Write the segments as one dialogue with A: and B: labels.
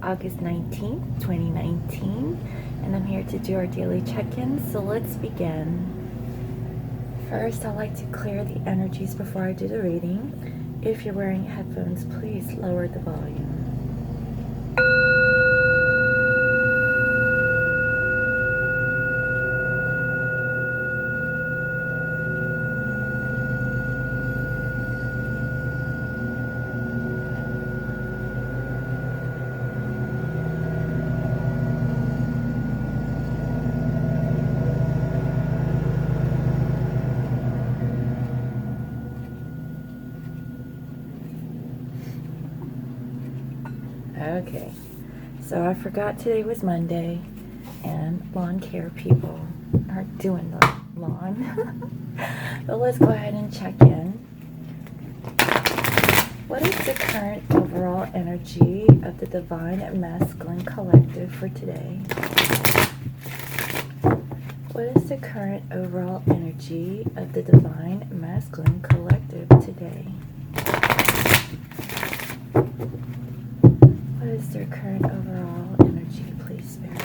A: August 19th, 2019, and I'm here to do our daily check-in, so let's begin. First, I like to clear the energies before I do the reading. If you're wearing headphones, please lower the volume. Okay, so I forgot today was Monday, and lawn care people are doing the lawn. But let's go ahead and check in. What is the current overall energy of the Divine Masculine Collective for today? What is the current overall energy of the Divine Masculine Collective today? What is their current overall energy, please, Spirit?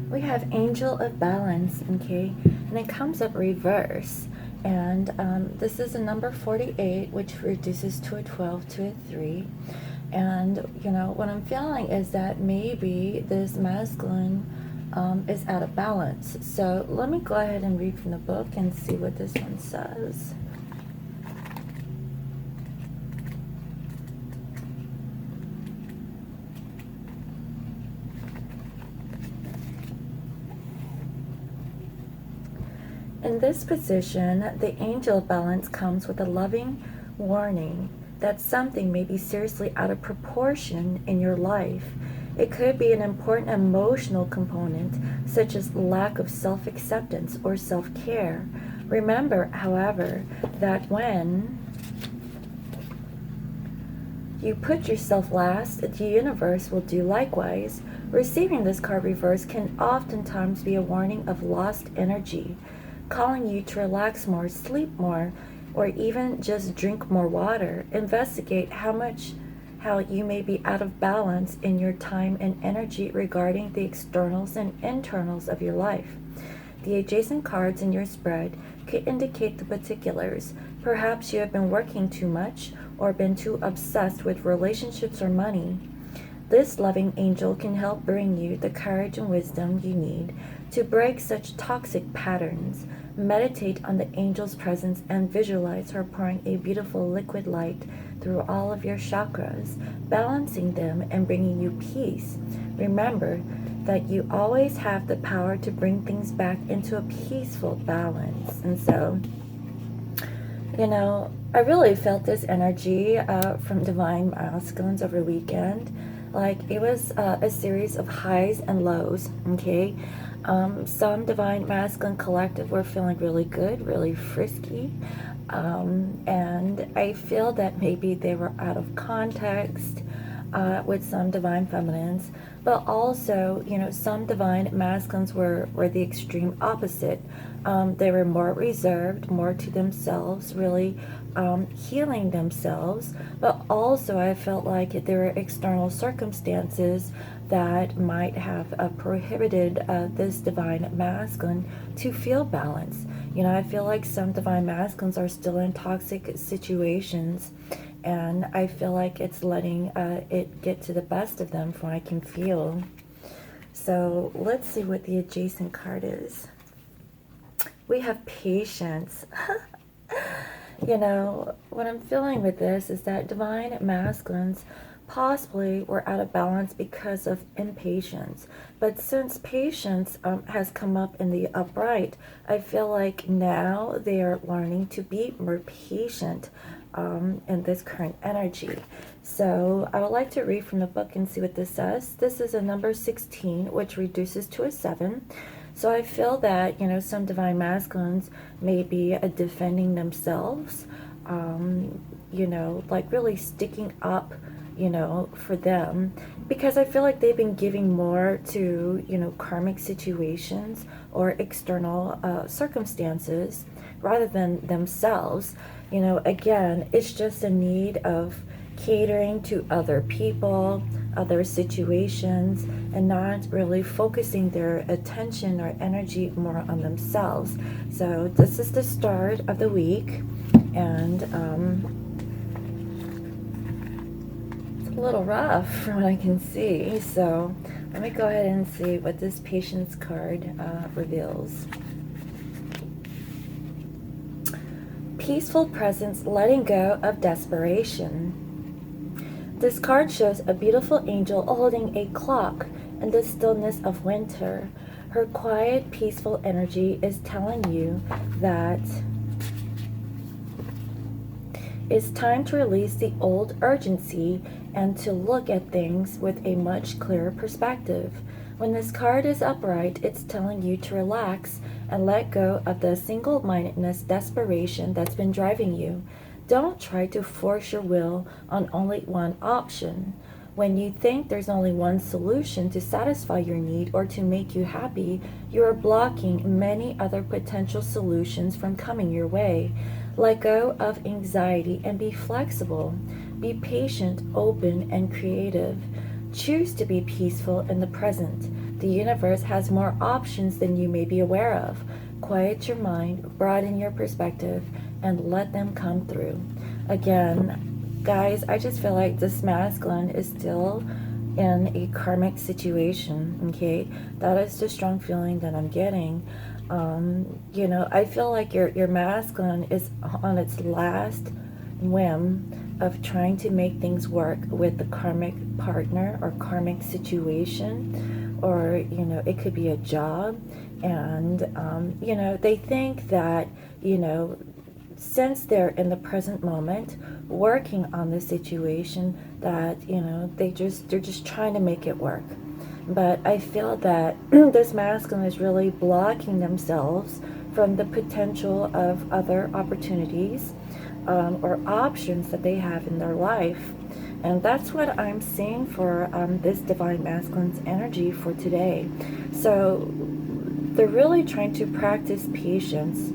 A: We have Angel of Balance, okay, and it comes up reverse. And this is a number 48, which reduces to a 12 to a 3. And, you know, what I'm feeling is that maybe this masculine is out of balance. So let me go ahead and read from the book and see what this one says. In this position, the angel of balance comes with a loving warning that something may be seriously out of proportion in your life. It could be an important emotional component, such as lack of self-acceptance or self-care. Remember, however, that when you put yourself last, the universe will do likewise. Receiving this card reverse can oftentimes be a warning of lost energy, calling you to relax more, sleep more, or even just drink more water. Investigate how you may be out of balance in your time and energy regarding the externals and internals of your life. The adjacent cards in your spread could indicate the particulars. Perhaps you have been working too much or been too obsessed with relationships or money. This loving angel can help bring you the courage and wisdom you need to break such toxic patterns. Meditate on the angel's presence and visualize her pouring a beautiful liquid light through all of your chakras, balancing them and bringing you peace. Remember that you always have the power to bring things back into a peaceful balance. And so, you know, I really felt this energy from Divine Masculines over the weekend. Like, it was a series of highs and lows, okay? Some Divine Masculine Collective were feeling really good, really frisky. And I feel that maybe they were out of context with some Divine Feminines. But also, you know, some Divine Masculines were the extreme opposite. They were more reserved, more to themselves, really healing themselves. But also I felt like there were external circumstances that might have prohibited this Divine Masculine to feel balance. You know, I feel like some Divine Masculines are still in toxic situations, and I feel like it's letting it get to the best of them from what I can feel. So let's see what the adjacent card is. We have Patience. You know, what I'm feeling with this is that Divine Masculines possibly were out of balance because of impatience. But since patience has come up in the upright, I feel like now they are learning to be more patient in this current energy. So I would like to read from the book and see what this says. This is a number 16, which reduces to a 7. So I feel that, you know, some Divine Masculines may be defending themselves, you know, like really sticking up, for them, because I feel like they've been giving more to, karmic situations or external circumstances rather than themselves. Again, it's just a need of catering to other people, other situations, and not really focusing their attention or energy more on themselves. So this is the start of the week, and it's a little rough from what I can see. So let me go ahead and see what this Patience card reveals. Peaceful presence, letting go of desperation. This card shows a beautiful angel holding a clock in the stillness of winter. Her quiet, peaceful energy is telling you that it's time to release the old urgency and to look at things with a much clearer perspective. When this card is upright, it's telling you to relax and let go of the single-mindedness, desperation that's been driving you. Don't try to force your will on only one option. When you think there's only one solution to satisfy your need or to make you happy, you are blocking many other potential solutions from coming your way. Let go of anxiety and be flexible. Be patient, open, and creative. Choose to be peaceful in the present. The universe has more options than you may be aware of. Quiet your mind, broaden your perspective, and let them come through. Again, guys, I just feel like this masculine is still in a karmic situation, okay? That is the strong feeling that I'm getting. I feel like your masculine is on its last whim of trying to make things work with the karmic partner or karmic situation, or it could be a job, and they think that since they're in the present moment working on the situation, that they're just trying to make it work. But I feel that this masculine is really blocking themselves from the potential of other opportunities or options that they have in their life. And that's what I'm seeing for this divine masculine's energy for today. So they're really trying to practice patience,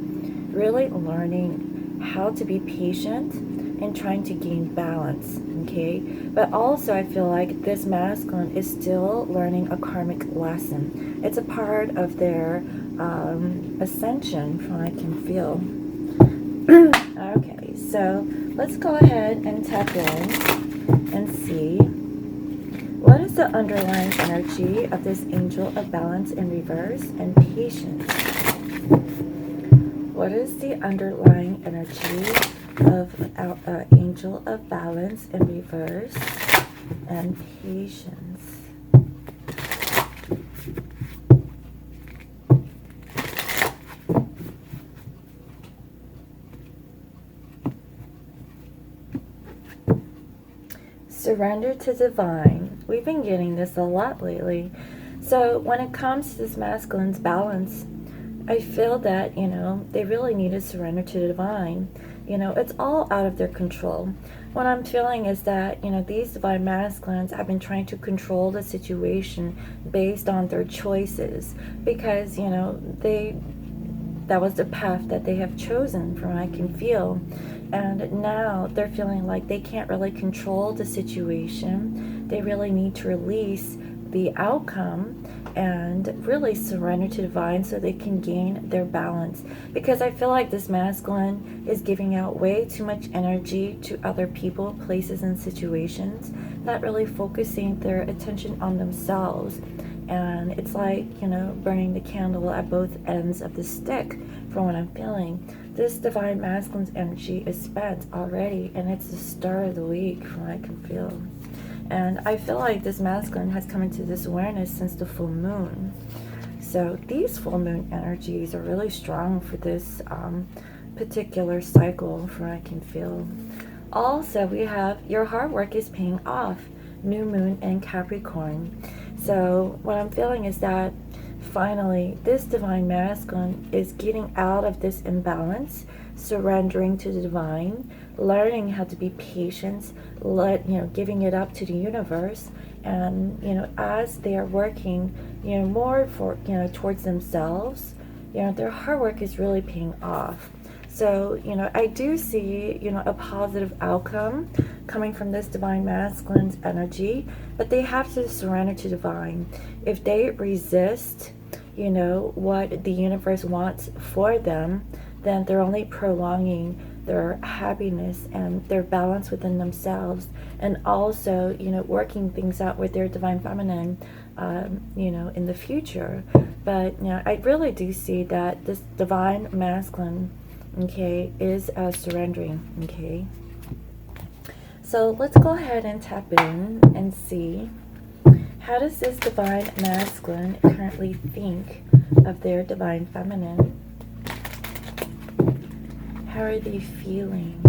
A: really learning how to be patient and trying to gain balance, okay? But also I feel like this masculine is still learning a karmic lesson. It's a part of their ascension, from what I can feel. Okay, so let's go ahead and tap in and see what is the underlying energy of this angel of balance in reverse and patience. What is the underlying energy of our angel of balance in reverse and patience? Surrender to divine. We've been getting this a lot lately. So when it comes to this masculine's balance, I feel that, they really need to surrender to the divine. It's all out of their control. What I'm feeling is that, these divine masculines have been trying to control the situation based on their choices because, that was the path that they have chosen, from what I can feel. And now they're feeling like they can't really control the situation. They really need to release the outcome and really surrender to divine so they can gain their balance. Because I feel like this masculine is giving out way too much energy to other people, places, and situations, not really focusing their attention on themselves. And it's like, burning the candle at both ends of the stick, from what I'm feeling. This divine masculine's energy is spent already, and it's the start of the week, from what I can feel. And I feel like this masculine has come into this awareness since the full moon. So these full moon energies are really strong for this particular cycle, from what I can feel. Also, we have your hard work is paying off. New moon in Capricorn. So what I'm feeling is that finally, this divine masculine is getting out of this imbalance, surrendering to the divine, learning how to be patient, giving it up to the universe. And as they are working more for towards themselves, their hard work is really paying off. So I do see a positive outcome coming from this divine masculine's energy, but they have to surrender to divine. If they resist what the universe wants for them, then they're only prolonging their happiness and their balance within themselves, and also working things out with their divine feminine in the future. But I really do see that this divine masculine, okay, is surrendering. Okay, so let's go ahead and tap in and see, how does this divine masculine currently think of their divine feminine? How are they feeling?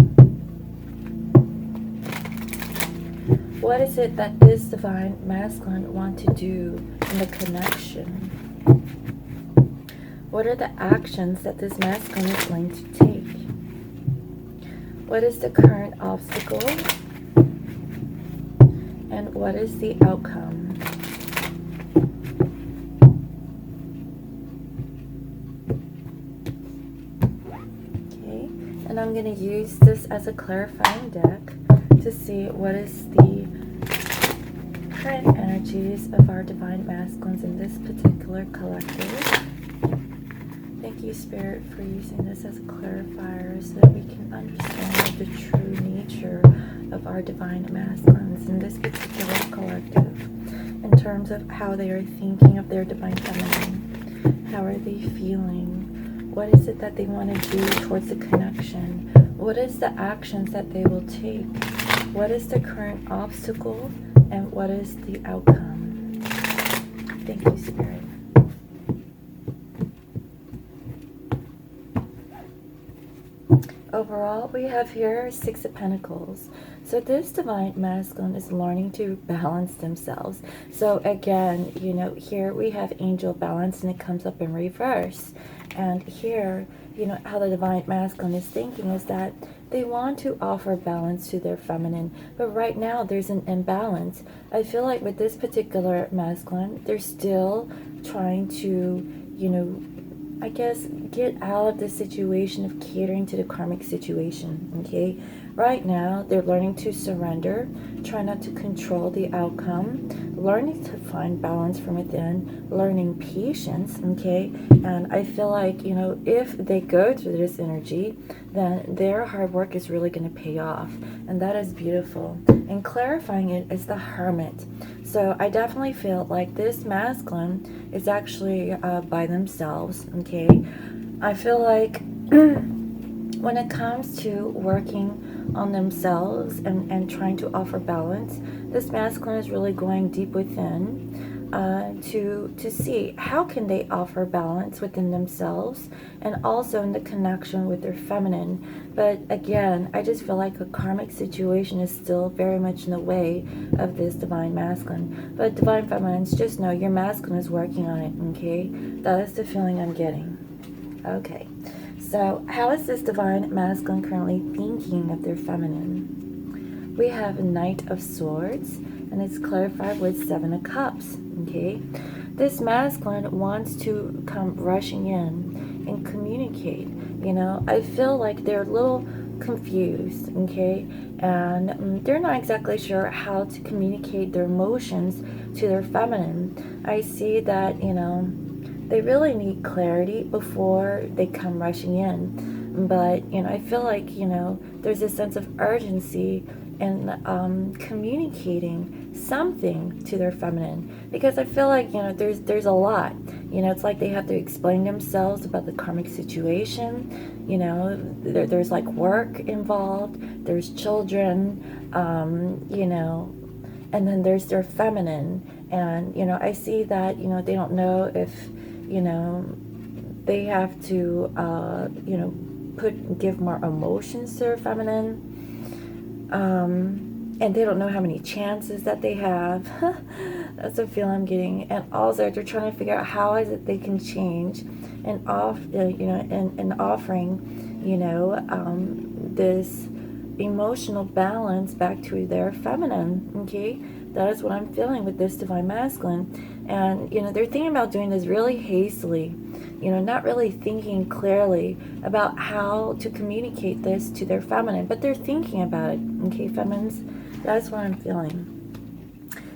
A: What is it that this divine masculine want to do in the connection? What are the actions that this masculine is going to take? What is the current obstacle? And what is the outcome? Okay, and I'm going to use this as a clarifying deck to see what is the current energies of our divine masculines in this particular collective. Thank you, Spirit, for using this as a clarifier so that we can understand the true nature of our divine masculines in this particular collective, in terms of how they are thinking of their divine feminine. How are they feeling? What is it that they want to do towards the connection? What is the actions that they will take? What is the current obstacle? And what is the outcome? Thank you, Spirit. Overall, we have here 6 of Pentacles. So this divine masculine is learning to balance themselves. So again, here we have angel balance, and it comes up in reverse. And here, how the divine masculine is thinking is that they want to offer balance to their feminine, but right now there's an imbalance. I feel like with this particular masculine, they're still trying to, I guess, get out of the situation of catering to the karmic situation, okay? Right now, they're learning to surrender, try not to control the outcome, learning to find balance from within, learning patience, okay? And I feel like, if they go through this energy, then their hard work is really going to pay off. And that is beautiful. And clarifying it is the Hermit. So I definitely feel like this masculine is actually by themselves, okay? I feel like when it comes to working on themselves and trying to offer balance, this masculine is really going deep within to see how can they offer balance within themselves and also in the connection with their feminine. But again, I just feel like a karmic situation is still very much in the way of this divine masculine. But divine feminines, just know your masculine is working on it, okay? That is the feeling I'm getting. Okay, so how is this divine masculine currently thinking of their feminine? We have a Knight of Swords, and it's clarified with 7 of Cups, okay? This masculine wants to come rushing in and communicate. I feel like they're a little confused, okay? And they're not exactly sure how to communicate their emotions to their feminine. I see that, they really need clarity before they come rushing in. But, I feel like, there's a sense of urgency in communicating something to their feminine. Because I feel like, there's a lot. It's like they have to explain themselves about the karmic situation. There's like work involved. There's children, and then there's their feminine. And, I see that, they don't know if, they have to, give more emotions to their feminine. And they don't know how many chances that they have. That's the feel I'm getting. And also they're trying to figure out how is it they can change and and offering, this emotional balance back to their feminine. Okay, that is what I'm feeling with this divine masculine. And they're thinking about doing this really hastily, not really thinking clearly about how to communicate this to their feminine, but they're thinking about it. Okay, feminines, that's what I'm feeling.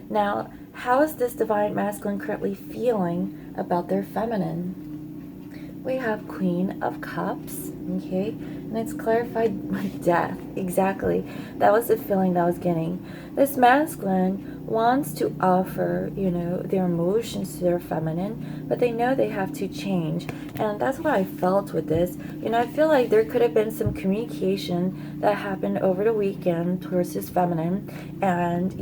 A: Now, how is this divine masculine currently feeling about their feminine? We have Queen of Cups, okay, and it's clarified with death. Exactly, that was the feeling that I was getting. This masculine wants to offer, their emotions to their feminine, but they know they have to change, and that's what I felt with this. I feel like there could have been some communication that happened over the weekend towards this feminine, and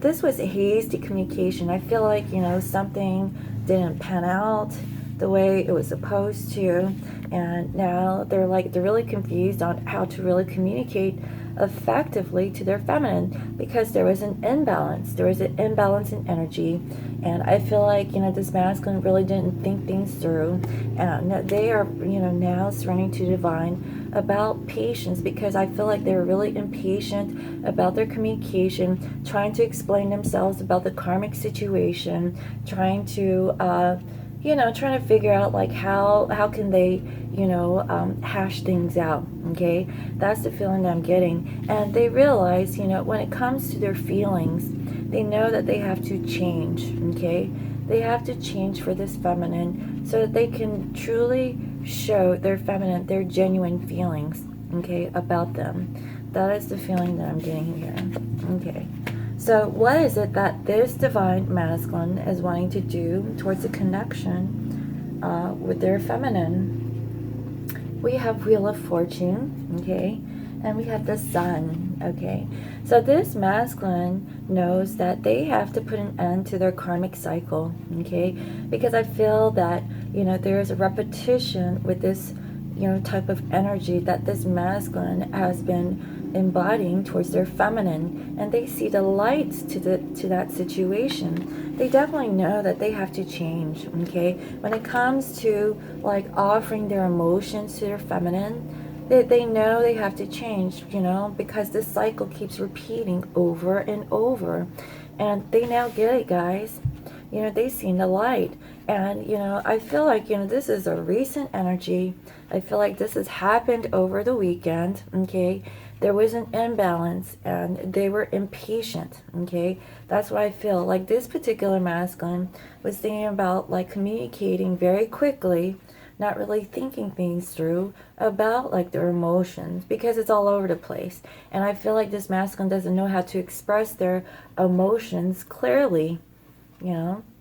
A: this was hasty communication. I feel like something didn't pan out the way it was supposed to, and now they're really confused on how to really communicate effectively to their feminine, because there was an imbalance. There was an imbalance in energy, and I feel like this masculine really didn't think things through, and they are now surrendering to divine about patience, because I feel like they were really impatient about their communication, trying to explain themselves about the karmic situation, trying to trying to figure out like how can they hash things out. Okay, that's the feeling that I'm getting. And they realize when it comes to their feelings, they know that they have to change. Okay, they have to change for this feminine so that they can truly show their feminine their genuine feelings, okay, about them. That is the feeling that I'm getting here. Okay, so what is it that this divine masculine is wanting to do towards a connection with their feminine? We have Wheel of Fortune, okay, and we have the Sun, okay. So this masculine knows that they have to put an end to their karmic cycle, okay, because I feel that there is a repetition with this type of energy that this masculine has been embodying towards their feminine, and they see the lights to that situation. They definitely know that they have to change. Okay, when it comes to like offering their emotions to their feminine, they know they have to change, because this cycle keeps repeating over and over, and they now get it, guys. They seen the light, and I feel like this is a recent energy. I feel like this has happened over the weekend. Okay, there was an imbalance and they were impatient. Okay, that's what I feel like. This particular masculine was thinking about like communicating very quickly, not really thinking things through about like their emotions, because it's all over the place. And I feel like this masculine doesn't know how to express their emotions clearly.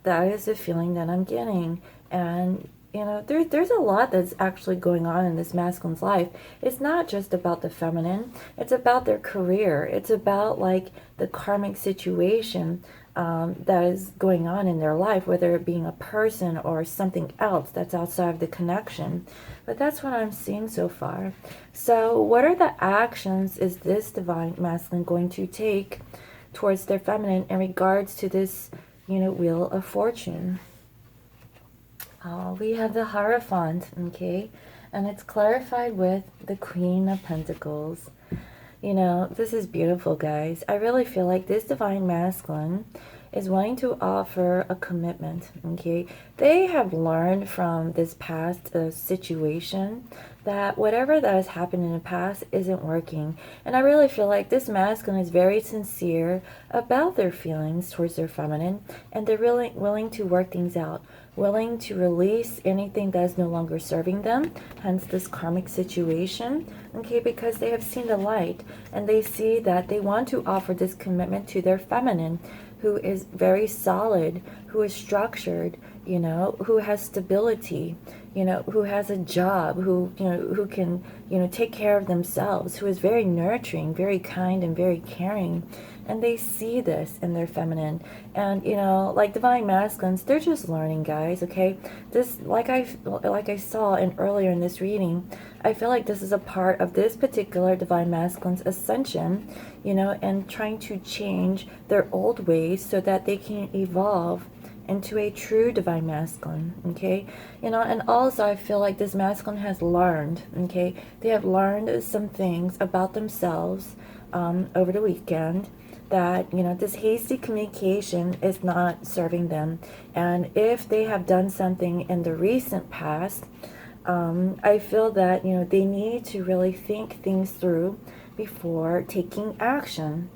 A: That is the feeling that I'm getting. And there's a lot that's actually going on in this masculine's life. It's not just about the feminine, it's about their career, it's about like the karmic situation that is going on in their life, whether it being a person or something else that's outside of the connection. But that's what I'm seeing so far. So what are the actions is this divine masculine going to take towards their feminine in regards to this Wheel of Fortune? We have the Hierophant, okay, and it's clarified with the Queen of Pentacles. This is beautiful, guys. I really feel like this divine masculine is wanting to offer a commitment, okay? They have learned from this past situation that whatever that has happened in the past isn't working. And I really feel like this masculine is very sincere about their feelings towards their feminine, and they're really willing to work things out, willing to release anything that is no longer serving them, hence this karmic situation, okay, because they have seen the light, and they see that they want to offer this commitment to their feminine, who is very solid, who is structured, you know, who has stability, you know, who has a job, who, you know, who can, you know, take care of themselves, who is very nurturing, very kind, and very caring. And they see this in their feminine. And, you know, like divine masculines, they're just learning, guys, okay? This, like I saw in earlier in this reading, I feel like this is a part of this particular divine masculine's ascension, you know, and trying to change their old ways so that they can evolve into a true divine masculine, okay? You know, and also I feel like this masculine has learned, okay? They have learned some things about themselves over the weekend, that, you know, this hasty communication is not serving them. And if they have done something in the recent past, I feel that, you know, they need to really think things through before taking action.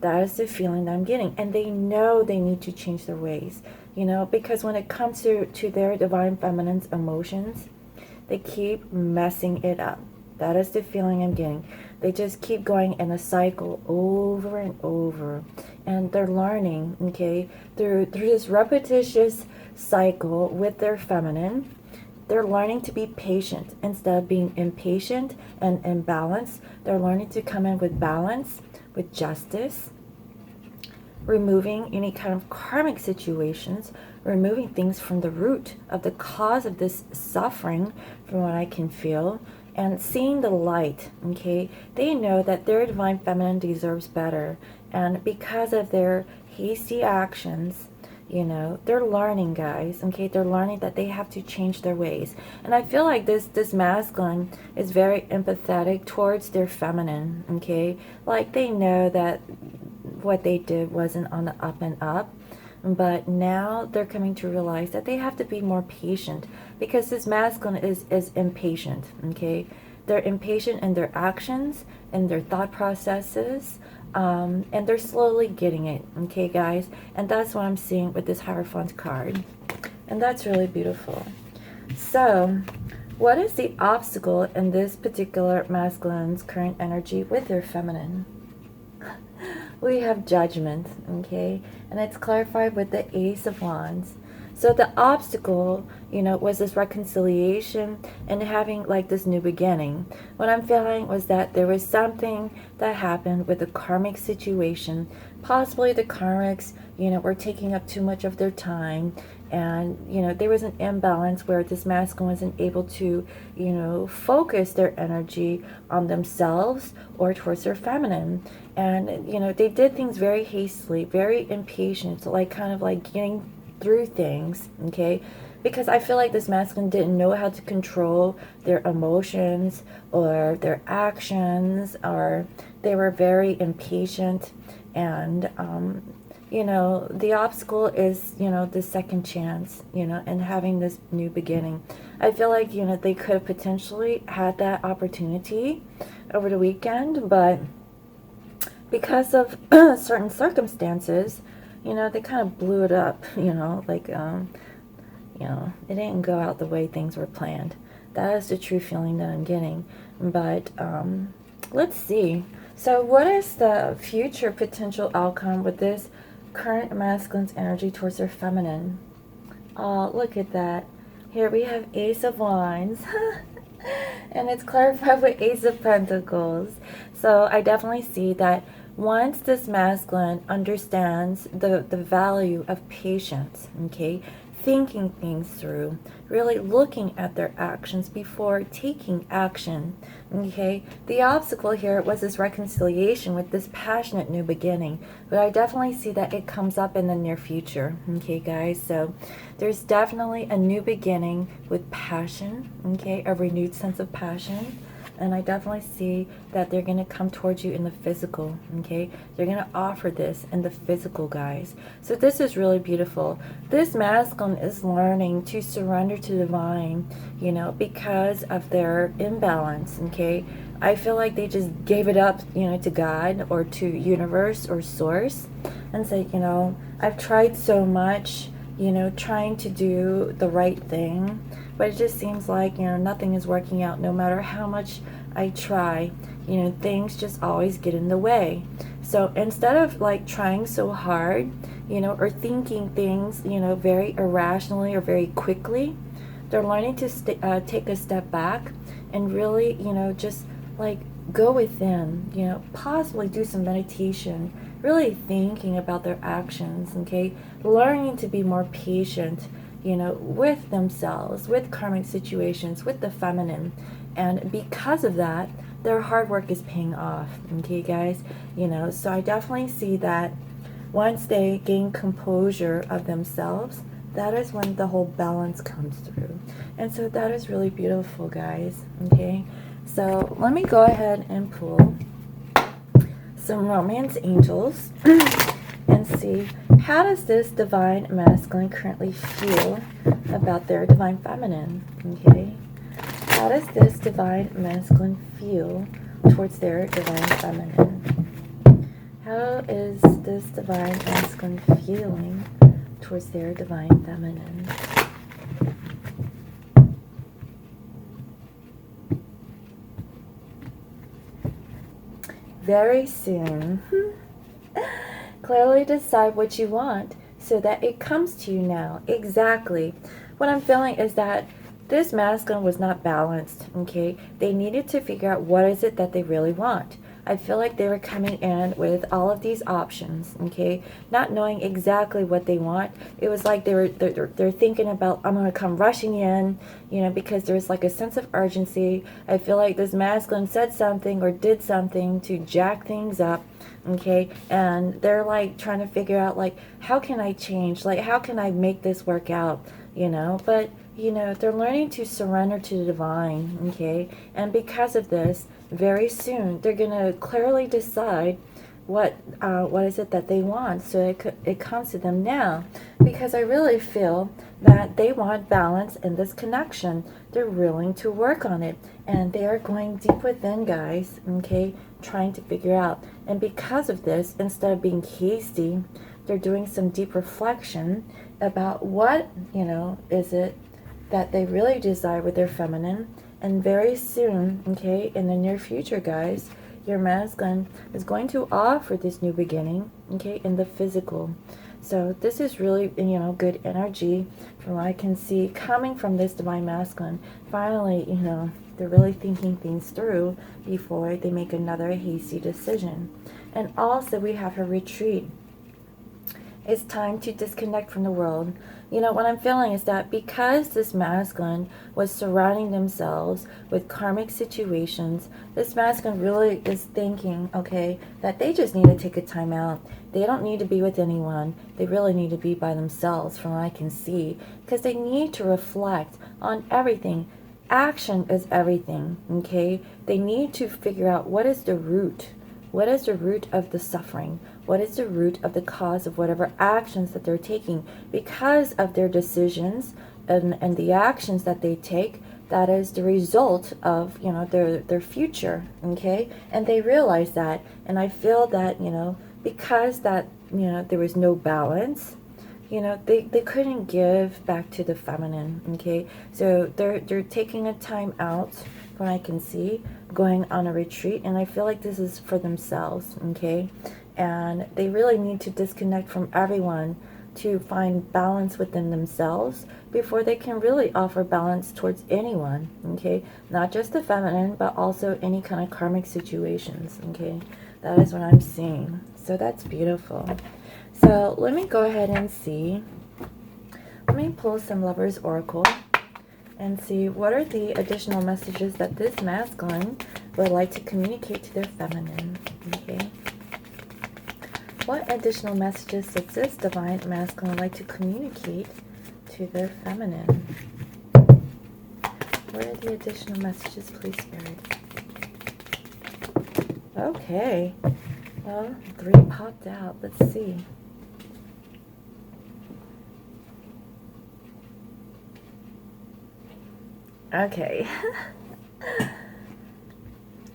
A: That is the feeling that I'm getting. And they know they need to change their ways, you know, because when it comes to their divine feminine's emotions, they keep messing it up. That is the feeling I'm getting. They just keep going in a cycle over and over. And they're learning, okay, through this repetitious cycle with their feminine. They're learning to be patient instead of being impatient and imbalanced. They're learning to come in with balance, with justice, removing any kind of karmic situations, removing things from the root of the cause of this suffering, from what I can feel, and seeing the light, okay? They know that their divine feminine deserves better, and because of their hasty actions, you know, they're learning, guys, okay? They're learning that they have to change their ways. And I feel like this masculine is very empathetic towards their feminine, okay? Like, they know that what they did wasn't on the up and up, but now they're coming to realize that they have to be more patient, because this masculine is impatient, okay? They're impatient in their actions, in their thought processes, and they're slowly getting it, okay, guys? And that's what I'm seeing with this Hierophant card. And that's really beautiful. So, what is the obstacle in this particular masculine's current energy with their feminine? We have Judgment, okay? And it's clarified with the Ace of Wands. So the obstacle, you know, was this reconciliation and having like this new beginning. What I'm feeling was that there was something that happened with the karmic situation. Possibly the karmics, you know, were taking up too much of their time. And, you know, there was an imbalance where this masculine wasn't able to, you know, focus their energy on themselves or towards their feminine. And, you know, they did things very hastily, very impatient, like kind of like getting through things, okay? Because I feel like this masculine didn't know how to control their emotions or their actions, or they were very impatient. And, you know, the obstacle is, you know, the second chance, you know, and having this new beginning. I feel like, you know, they could have potentially had that opportunity over the weekend, but because of certain circumstances, you know, they kind of blew it up, you know, like, you know, it didn't go out the way things were planned. That is the true feeling that I'm getting. But let's see. So what is the future potential outcome with this current masculine's energy towards their feminine? Oh, look at that. Here we have Ace of Wands. And it's clarified with Ace of Pentacles. So I definitely see that once this masculine understands the value of patience, okay, thinking things through, really looking at their actions before taking action, okay, the obstacle here was this reconciliation with this passionate new beginning. But I definitely see that it comes up in the near future, okay, guys? So there's definitely a new beginning with passion, okay, a renewed sense of passion. And I definitely see that they're going to come towards you in the physical, okay? They're going to offer this in the physical, guys. So this is really beautiful. This masculine is learning to surrender to divine, you know, because of their imbalance, okay? I feel like they just gave it up, you know, to God or to universe or source and said, you know, I've tried so much, you know, trying to do the right thing, but it just seems like, you know, nothing is working out. No matter how much I try, you know, things just always get in the way. So instead of like trying so hard, or thinking things, very irrationally or very quickly, they're learning to take a step back and really, just like go within, possibly do some meditation, really thinking about their actions, okay? Learning to be more patient, with themselves, with karmic situations, with the feminine. And because of that, their hard work is paying off, okay, guys? So I definitely see that once they gain composure of themselves, that is when the whole balance comes through. And so that is really beautiful, guys, okay? So let me go ahead and pull some romance angels and see, how does this divine masculine currently feel about their divine feminine, okay? How does this divine masculine feel towards their divine feminine? How is this divine masculine feeling towards their divine feminine? Very soon. Clearly decide what you want so that it comes to you now. Exactly. What I'm feeling is that this masculine was not balanced, okay? They needed to figure out what is it that they really want. I feel like they were coming in with all of these options, okay? Not knowing exactly what they want. It was like they're thinking about, I'm going to come rushing in, because there's like a sense of urgency. I feel like this masculine said something or did something to jack things up, okay? And they're like trying to figure out, like, how can I change? Like, how can I make this work out, But they're learning to surrender to the divine, okay? And because of this, very soon they're gonna clearly decide what is it that they want, so it comes to them now. Because I really feel that they want balance in this connection. They're willing to work on it, and they are going deep within, guys, okay, trying to figure out. And because of this, instead of being hasty, they're doing some deep reflection about what is it that they really desire with their feminine. And very soon, okay, in the near future, guys, your masculine is going to offer this new beginning, okay, in the physical. So this is really, good energy from what I can see coming from this divine masculine. Finally, they're really thinking things through before they make another hasty decision. And also we have a retreat. It's time to disconnect from the world. What I'm feeling is that because this masculine was surrounding themselves with karmic situations, this masculine really is thinking, okay, that they just need to take a time out. They don't need to be with anyone. They really need to be by themselves, from what I can see, because they need to reflect on everything. Action is everything, okay? They need to figure out what is the root. What is the root of the suffering? What is the root of the cause of whatever actions that they're taking? Because of their decisions and the actions that they take, that is the result of, their future, okay? And they realize that. And I feel that, because that, there was no balance, they couldn't give back to the feminine, okay? So they're taking a time out, from what I can see, going on a retreat, and I feel like this is for themselves, okay? And they really need to disconnect from everyone to find balance within themselves before they can really offer balance towards anyone, okay? Not just the feminine, but also any kind of karmic situations, okay? That is what I'm seeing. So that's beautiful. So let me go ahead and see. Let me pull some Lovers Oracle and see what are the additional messages that this masculine would like to communicate to their feminine, okay? What additional messages does this divine masculine like to communicate to their feminine? What are the additional messages, please, Spirit? Okay. Well, 3 popped out. Let's see. Okay.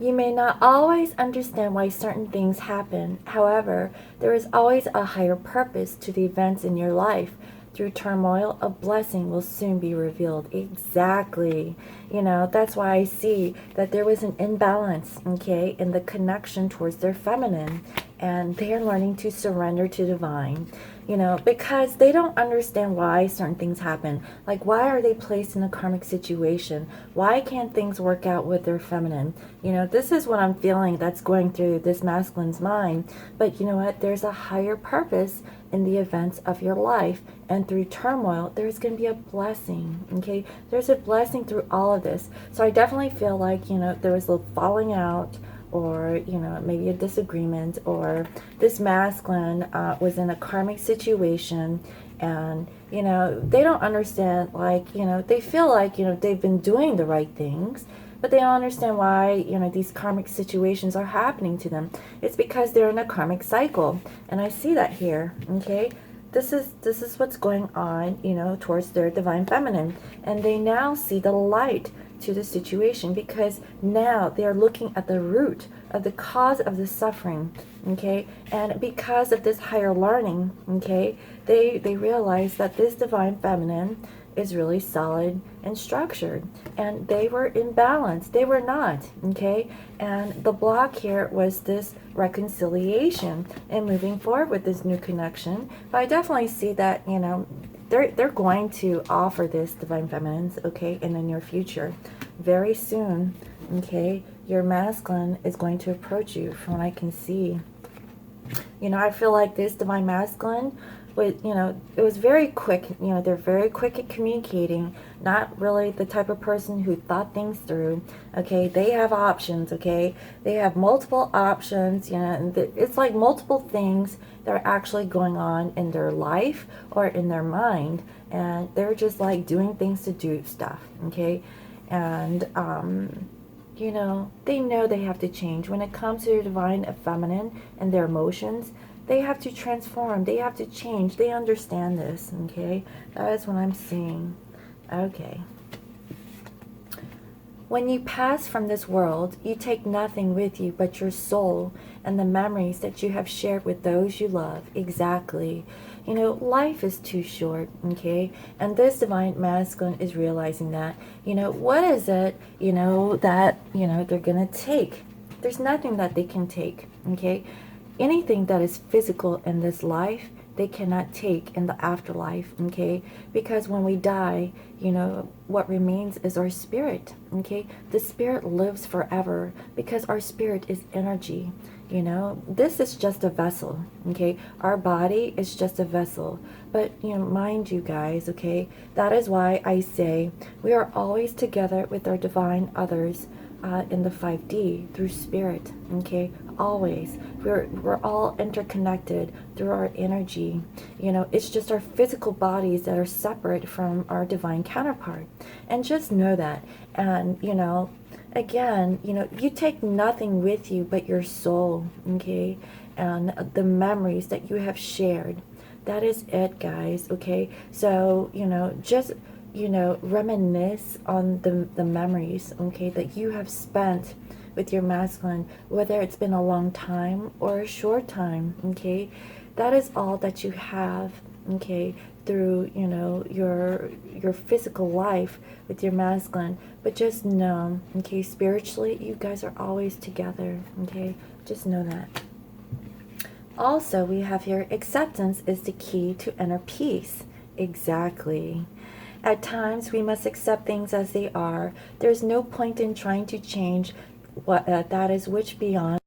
A: You may not always understand why certain things happen. However, there is always a higher purpose to the events in your life. Through turmoil, a blessing will soon be revealed. Exactly. That's why I see that there was an imbalance, okay, in the connection towards their feminine. and they are learning to surrender to divine, because they don't understand why certain things happen. Like, why are they placed in a karmic situation? Why can't things work out with their feminine? This is what I'm feeling that's going through this masculine's mind. But you know what? There's a higher purpose in the events of your life, and through turmoil there's going to be a blessing. Okay, there's a blessing through all of this. So I definitely feel like there was a falling out, or maybe a disagreement, or this masculine was in a karmic situation, and they don't understand, like they feel like they've been doing the right things, but they don't understand why these karmic situations are happening to them. It's because they're in a karmic cycle, and I see that here. Okay, this is what's going on towards their divine feminine, and they now see the light to the situation, because now they are looking at the root of the cause of the suffering. Okay, and because of this higher learning, okay, they realize that this divine feminine is really solid and structured, and they were in balance. They were not. Okay, and the block here was this reconciliation and moving forward with this new connection. But I definitely see that they're going to offer this divine feminines, okay, in the near future. Very soon, okay, your masculine is going to approach you, from what I can see. I feel like this divine masculine it was very quick. They're very quick at communicating. Not really the type of person who thought things through. Okay, they have options. Okay, they have multiple options. And it's like multiple things that are actually going on in their life or in their mind, and they're just like doing things to do stuff. Okay, and they know they have to change when it comes to their divine feminine and their emotions. They have to transform. They have to change. They understand this. Okay, that is what I'm seeing. Okay. When you pass from this world, you take nothing with you but your soul and the memories that you have shared with those you love. Exactly. Life is too short, okay? And this divine masculine is realizing that. What is it, that, they're going to take? There's nothing that they can take, okay? Anything that is physical in this life, they cannot take in the afterlife, okay? Because when we die, what remains is our spirit, okay? The spirit lives forever, because our spirit is energy. This is just a vessel, okay? Our body is just a vessel. But, mind you guys, okay? That is why I say we are always together with our divine others in the 5D through spirit, okay? Always. We're all interconnected through our energy. It's just our physical bodies that are separate from our divine counterpart. And just know that. And, again, you take nothing with you but your soul, okay? And the memories that you have shared. That is it, guys, okay? So, just reminisce on the memories, okay, that you have spent with your masculine, whether it's been a long time or a short time, okay? That is all that you have, okay, through, your physical life with your masculine. But just know, okay, spiritually, you guys are always together, okay? Just know that. Also, we have here, acceptance is the key to inner peace. Exactly. At times, we must accept things as they are. There's no point in trying to change what that is which beyond.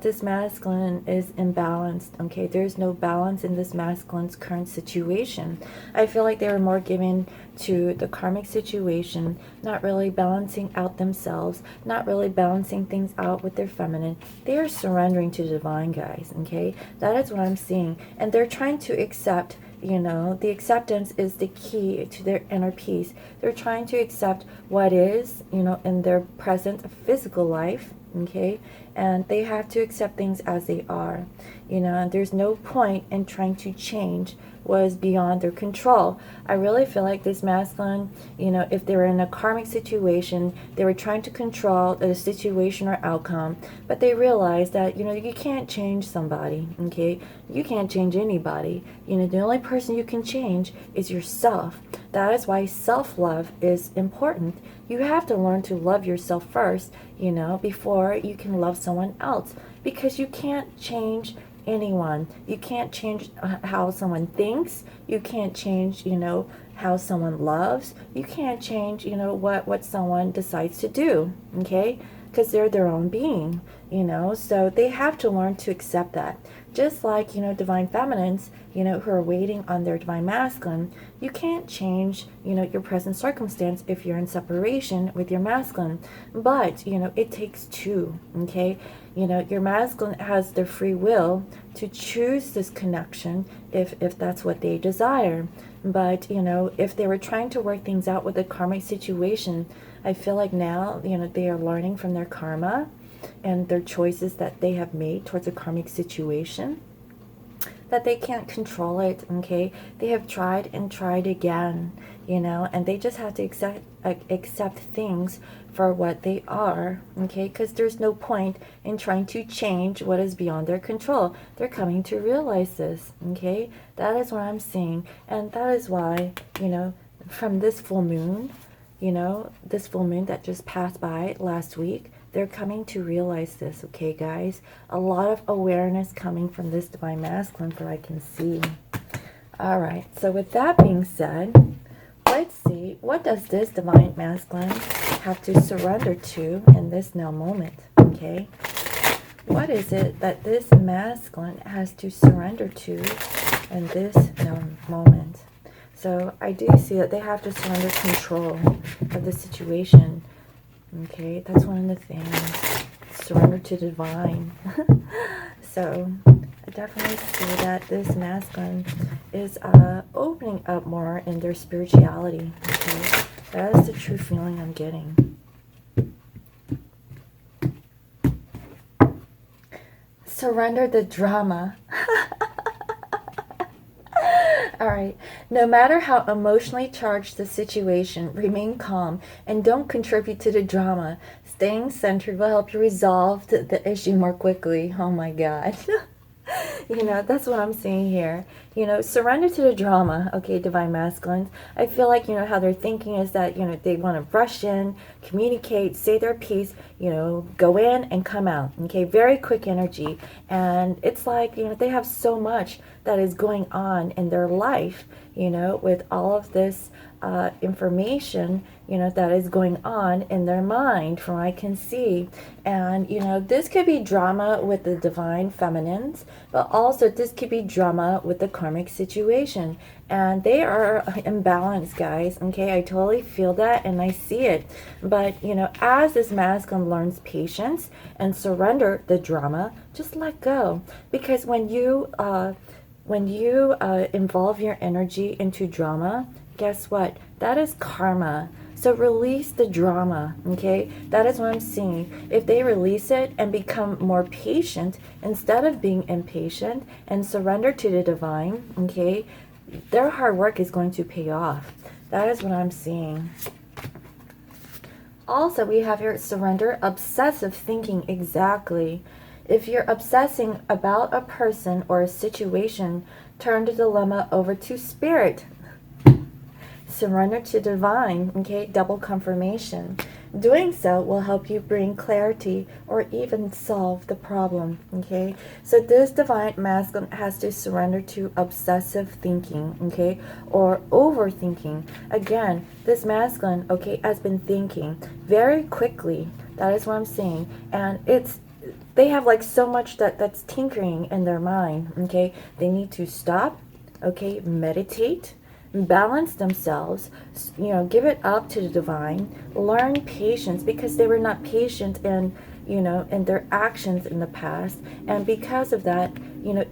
A: This masculine is imbalanced, okay? There's no balance in this masculine's current situation. I feel like they were more given to the karmic situation, not really balancing out themselves, not really balancing things out with their feminine. They are surrendering to the divine, guys, okay? That is what I'm seeing. And they're trying to accept, the acceptance is the key to their inner peace. They're trying to accept what is, in their present physical life, okay? And they have to accept things as they are, and there's no point in trying to change what is beyond their control. I really feel like this masculine, if they were in a karmic situation, they were trying to control the situation or outcome, but they realized that, you can't change somebody, okay? You can't change anybody. The only person you can change is yourself. That is why self-love is important. You have to learn to love yourself first, before you can love someone else, because you can't change anyone. You can't change how someone thinks. You can't change, how someone loves. You can't change, what someone decides to do, okay? Because they're their own being, so they have to learn to accept that. Just like, divine feminines, who are waiting on their divine masculine, you can't change, your present circumstance if you're in separation with your masculine. But, it takes two, okay? Your masculine has the free will to choose this connection if that's what they desire. But, if they were trying to work things out with a karmic situation, I feel like now, they are learning from their karma and their choices that they have made towards a karmic situation, that they can't control it, okay? They have tried and tried again, and they just have to accept things for what they are, okay? Because there's no point in trying to change what is beyond their control. They're coming to realize this, okay? That is what I'm seeing, and that is why, from this full moon, this full moon that just passed by last week, they're coming to realize this, okay, guys? A lot of awareness coming from this divine masculine, for I can see. All right, so with that being said, let's see, what does this divine masculine have to surrender to in this now moment, okay? What is it that this masculine has to surrender to in this now moment? So I do see that they have to surrender control of the situation. Okay, that's one of the things. Surrender to divine. So I definitely see that this masculine is opening up more in their spirituality. Okay, that is the true feeling I'm getting. Surrender the drama. Alright, no matter how emotionally charged the situation, remain calm and don't contribute to the drama. Staying centered will help you resolve the issue more quickly. Oh my God. That's what I'm seeing here. Surrender to the drama, okay, divine masculines. I feel like, how they're thinking is that, they want to rush in, communicate, say their piece, go in and come out, okay, very quick energy. And it's like, they have so much that is going on in their life, with all of this information, that is going on in their mind, from what I can see. And, this could be drama with the divine feminines, but also this could be drama with the karmic situation. And they are imbalanced, guys, okay? I totally feel that and I see it. But, as this masculine learns patience and surrender the drama, just let go. Because when you involve your energy into drama, guess what? That is karma. So release the drama, okay? That is what I'm seeing. If they release it and become more patient instead of being impatient and surrender to the divine, okay, their hard work is going to pay off. That is what I'm seeing. Also, we have here surrender obsessive thinking. Exactly. If you're obsessing about a person or a situation, turn the dilemma over to spirit. Surrender to divine, okay? Double confirmation. Doing so will help you bring clarity or even solve the problem, okay? So this divine masculine has to surrender to obsessive thinking, okay? Or overthinking. Again, this masculine, okay, has been thinking very quickly. That is what I'm saying. And they have like so much that's tinkering in their mind, okay? They need to stop, okay? Meditate, balance themselves, give it up to the divine, learn patience, because they were not patient in their actions in the past, and because of that,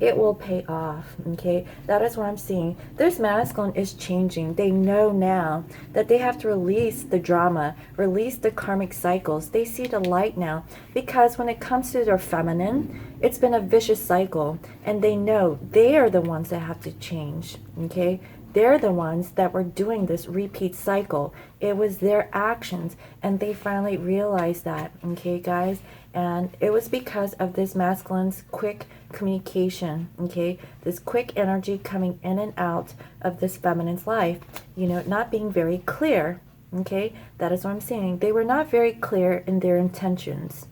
A: it will pay off, okay? That is what I'm seeing. This masculine is changing. They know now that they have to release the drama, release the karmic cycles. They see the light now, because when it comes to their feminine, it's been a vicious cycle, and they know they are the ones that have to change, okay? they're the ones that were doing this repeat cycle. It was their actions, and they finally realized that, okay, guys? And it was because of this masculine's quick communication, okay? This quick energy coming in and out of this feminine's life, you know, not being very clear, okay? That is what I'm saying. They were not very clear in their intentions.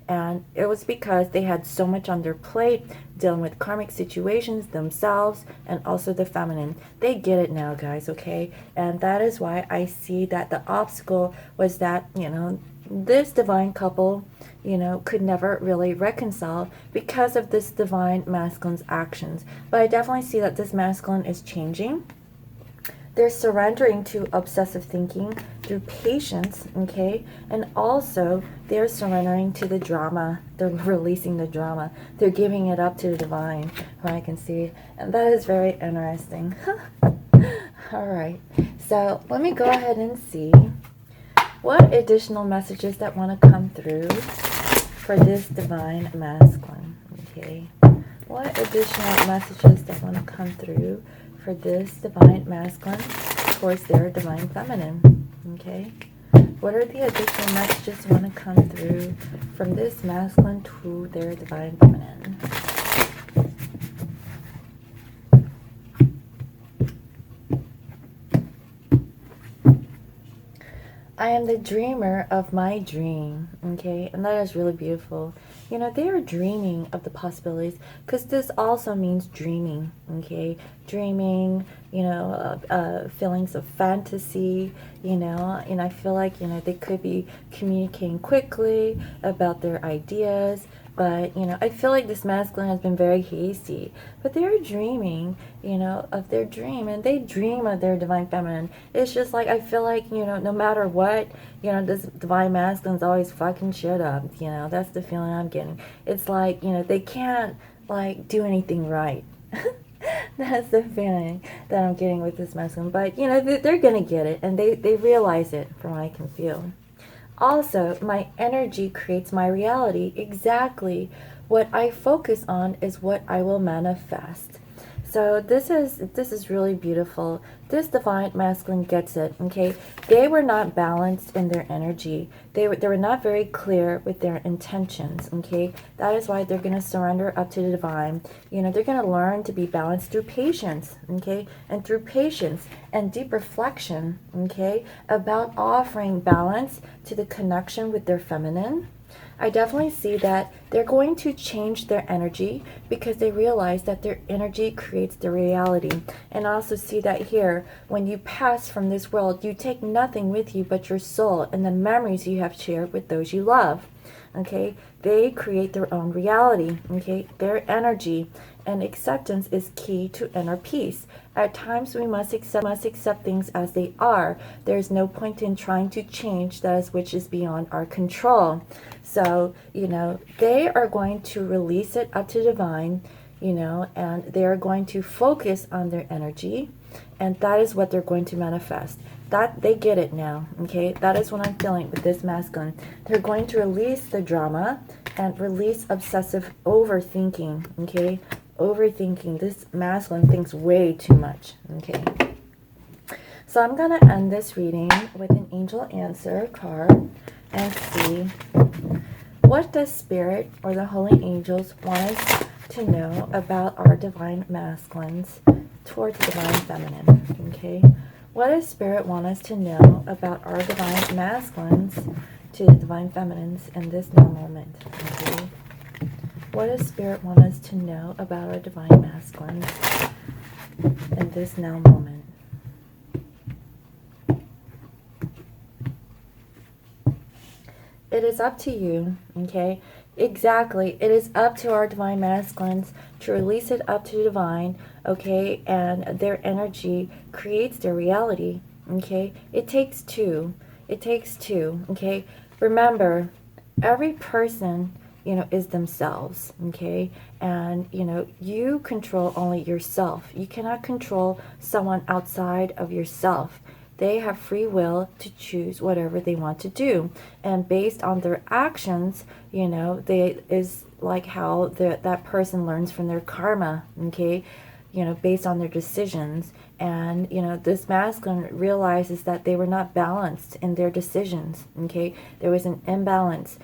A: And it was because they had so much on their plate, dealing with karmic situations themselves and also the feminine. They get it now, guys, okay? And that is why I see that the obstacle was that, you know, this divine couple, you know, could never really reconcile because of this divine masculine's actions. But I definitely see that this masculine is changing. They're surrendering to obsessive thinking through patience, okay? And also, they're surrendering to the drama. They're releasing the drama. They're giving it up to the divine, what I can see. And that is very interesting. All right. So, let me go ahead and see what additional messages that want to come through for this divine masculine, okay? What additional messages that want to come through for this divine masculine towards their divine feminine, okay? What are the additional messages that want to come through from this masculine to their divine feminine? I am the dreamer of my dream, okay? And that is really beautiful. You know, they are dreaming of the possibilities, because this also means dreaming, okay? Dreaming, you know, feelings of fantasy, you know, and I feel like, you know, they could be communicating quickly about their ideas, but, you know, I feel like this masculine has been very hasty, but they're dreaming, you know, of their dream, and they dream of their divine feminine. It's just like, I feel like, you know, no matter what, you know, this divine masculine's always fucking shit up, you know, that's the feeling I'm getting. It's like, you know, they can't, like, do anything right. That's the feeling that I'm getting with this masculine, but, you know, they're gonna get it, and they realize it from what I can feel. Also, my energy creates my reality. Exactly. What I focus on is what I will manifest. So this is really beautiful. This divine masculine gets it, okay? They were not balanced in their energy. They were not very clear with their intentions, okay? That is why they're going to surrender up to the divine. You know, they're going to learn to be balanced through patience, okay? And through patience and deep reflection, okay? About offering balance to the connection with their feminine. I definitely see that they're going to change their energy because they realize that their energy creates their reality. And I also see that here, when you pass from this world, you take nothing with you but your soul and the memories you have shared with those you love. Okay, they create their own reality. Okay, their energy and acceptance is key to inner peace. At times we must accept things as they are. There's no point in trying to change that which is beyond our control. So, you know, they are going to release it up to divine, you know, and they are going to focus on their energy, and that is what they're going to manifest. That they get it now, okay? That is what I'm feeling with this masculine. They're going to release the drama and release obsessive overthinking, okay? Overthinking. This masculine thinks way too much, okay? So I'm going to end this reading with an angel answer card and see what does Spirit or the holy angels want us to know about our divine masculines towards the divine feminine, okay? What does Spirit want us to know about our divine masculines to the divine feminines in this now moment, okay? What does Spirit want us to know about our divine masculines in this now moment? It is up to you, okay? Exactly. It is up to our divine masculines to release it up to divine, okay? And their energy creates their reality, okay? It takes two. It takes two, okay? Remember, every person, you know, is themselves, okay? And, you know, you control only yourself. You cannot control someone outside of yourself. They have free will to choose whatever they want to do. And based on their actions, you know, they is like how that person learns from their karma, okay? based on their decisions. And, this masculine realizes that they were not balanced in their decisions, okay? There was an imbalance,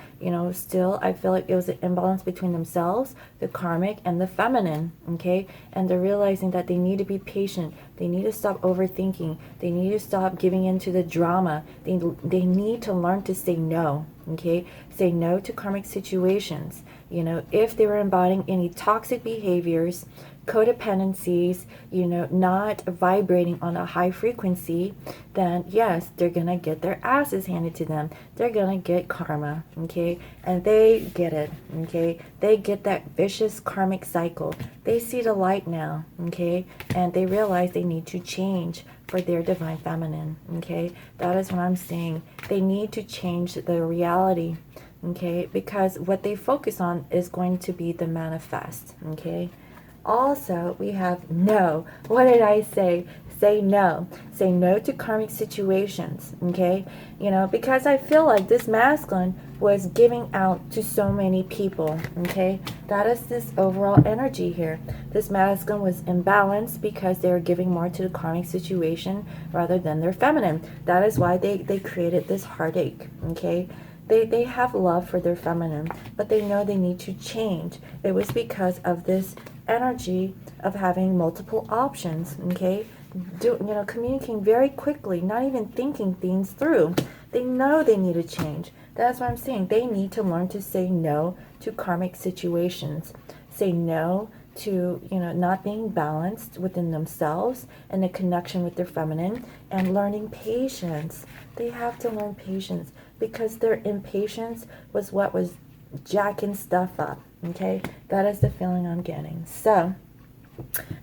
A: still I feel like it was an imbalance between themselves, the karmic, and the feminine, okay? And they're realizing that they need to be patient. They need to stop overthinking. They need to stop giving into the drama. They need to learn to say no, okay? Say no to karmic situations. If they were embodying any toxic behaviors, codependencies, not vibrating on a high frequency, then yes, they're gonna get their asses handed to them. They're gonna get karma, okay? And they get it, okay? They get that vicious karmic cycle. They see the light now, okay? And they realize they need to change for their divine feminine, okay? That is what I'm saying. They need to change the reality, okay? Because what they focus on is going to be the manifest, okay? Also, we have no. What did I say? Say no. Say no to karmic situations, okay? Because I feel like this masculine was giving out to so many people, okay? That is this overall energy here. This masculine was imbalanced because they were giving more to the karmic situation rather than their feminine. That is why they created this heartache, okay? They have love for their feminine, but they know they need to change. It was because of this energy of having multiple options, okay? Communicating very quickly, not even thinking things through. They know they need to change. That's what I'm saying. They need to learn to say no to karmic situations. Say no to, not being balanced within themselves and the connection with their feminine, and learning patience. They have to learn patience because their impatience was what was jacking stuff up, okay? That is the feeling I'm getting. So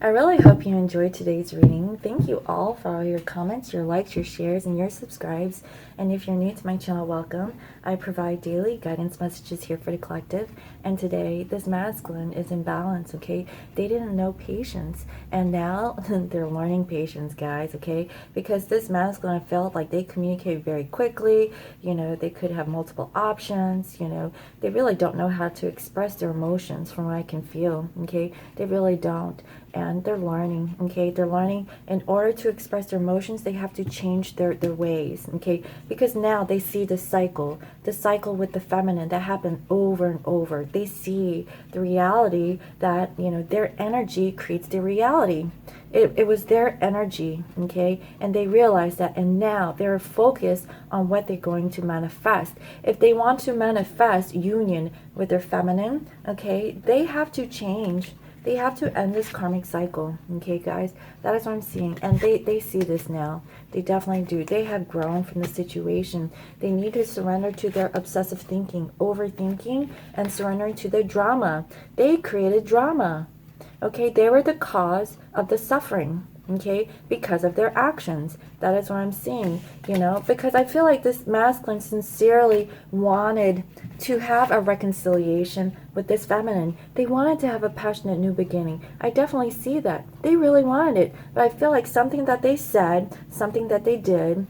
A: I really hope you enjoyed today's reading. Thank you all for all your comments, your likes, your shares, and your subscribes. And if you're new to my channel, welcome. I provide daily guidance messages here for the collective. And today, this masculine is in balance, okay? They didn't know patience. And now they're learning patience, guys, okay? Because this masculine felt like they communicate very quickly. They could have multiple options. They really don't know how to express their emotions from what I can feel, okay? They really don't. And they're learning, okay? They're learning in order to express their emotions, they have to change their ways, okay? Because now they see the cycle with the feminine that happened over and over. They see the reality that, their energy creates the reality. It was their energy, okay? And they realized that, and now they're focused on what they're going to manifest. If they want to manifest union with their feminine, okay, they have to change. They have to end this karmic cycle, okay, guys? That is what I'm seeing. And they see this now. They definitely do. They have grown from the situation. They need to surrender to their obsessive thinking, overthinking, and surrendering to their drama. They created drama, okay? They were the cause of the suffering, okay, because of their actions. That is what I'm seeing, because I feel like this masculine sincerely wanted to have a reconciliation with this feminine. They wanted to have a passionate new beginning. I definitely see that. They really wanted it, but I feel like something that they said, something that they did,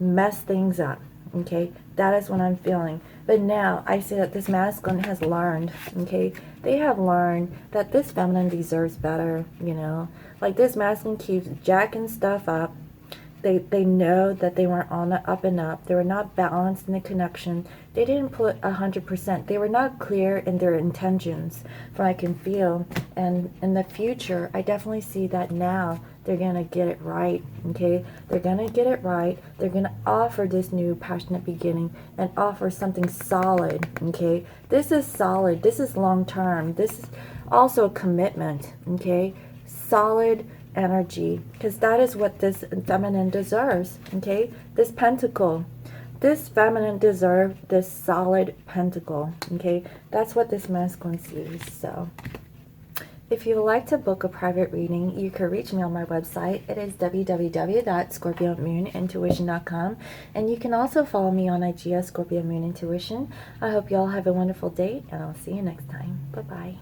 A: messed things up, okay? That is what I'm feeling. But now I see that this masculine has learned, okay? They have learned that this feminine deserves better, Like this masculine keeps jacking stuff up. They know that they weren't on the up and up. They were not balanced in the connection. They didn't put 100%. They were not clear in their intentions, from what I can feel. And in the future, I definitely see that now they're going to get it right, okay? They're going to get it right. They're going to offer this new passionate beginning and offer something solid, okay? This is solid. This is long-term. This is also a commitment, okay? Solid energy, because that is what this feminine deserves, okay? This pentacle. This feminine deserves this solid pentacle, okay? That's what this masculine sees. So if you would like to book a private reading, you can reach me on my website. It is www.scorpiomoonintuition.com, and you can also follow me on IG as Scorpio Moon Intuition. I hope you all have a wonderful day, and I'll see you next time. Bye-bye.